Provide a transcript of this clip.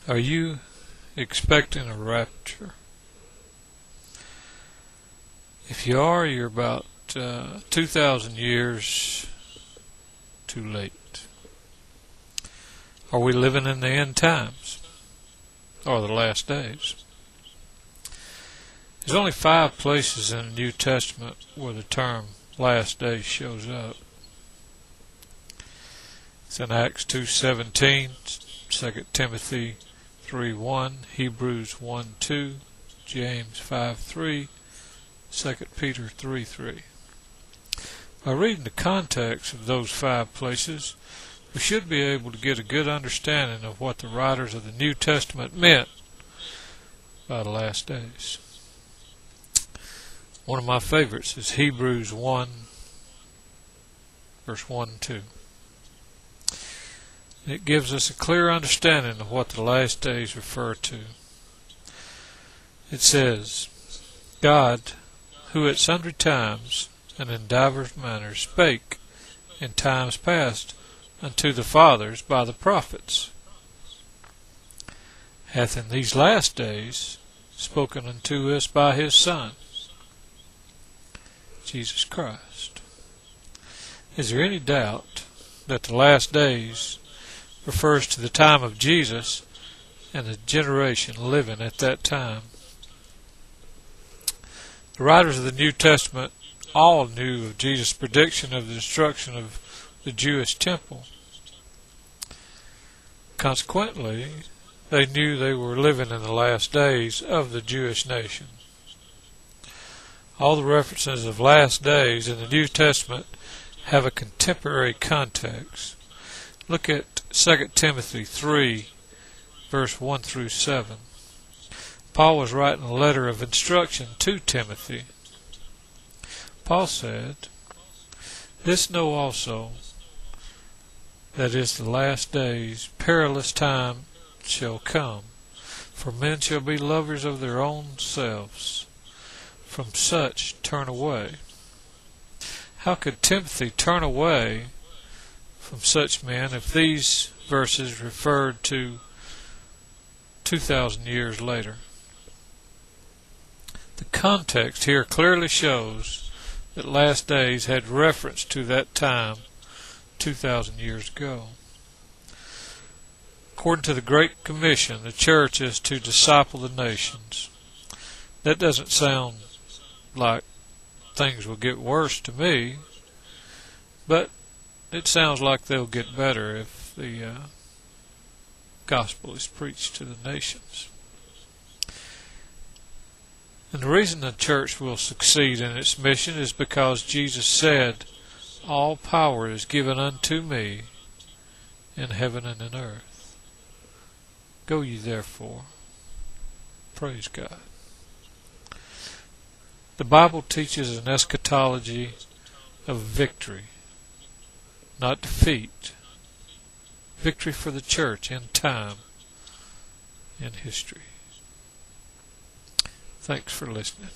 Are you expecting a rapture? If you are, you're about 2,000 years too late. Are we living in the end times or the last days? There's only 5 places in the New Testament where the term last days shows up. It's in Acts 2:17, 2 Timothy 3:1, Hebrews 1:2, James 5:3, 2 Peter 3:3. By reading the context of those 5 places, we should be able to get a good understanding of what the writers of the New Testament meant by the last days. One of my favorites is Hebrews 1, verse 1 and 2. It gives us a clear understanding of what the last days refer to. It says, God, who at sundry times and in divers manners spake in times past unto the fathers by the prophets, hath in these last days spoken unto us by his Son, Jesus Christ. Is there any doubt that the last days refers to the time of Jesus and the generation living at that time? The writers of the New Testament all knew of Jesus' prediction of the destruction of the Jewish temple. Consequently, they knew they were living in the last days of the Jewish nation. All the references of last days in the New Testament have a contemporary context. Look at 2 Timothy 3, verse 1 through 7. Paul was writing a letter of instruction to Timothy. Paul said, This know also, that is the last days, perilous time shall come, for men shall be lovers of their own selves. From such turn away. How could Timothy turn away from such men if these verses referred to 2,000 years later? The context here clearly shows that last days had reference to that time 2,000 years ago. According to the Great Commission, the church is to disciple the nations. That doesn't sound like things will get worse to me, but it sounds like they'll get better if the gospel is preached to the nations. And the reason the church will succeed in its mission is because Jesus said, All power is given unto me in heaven and in earth. Go ye therefore. Praise God. The Bible teaches an eschatology of victory, not defeat. Victory for the church in time, in history. Thanks for listening.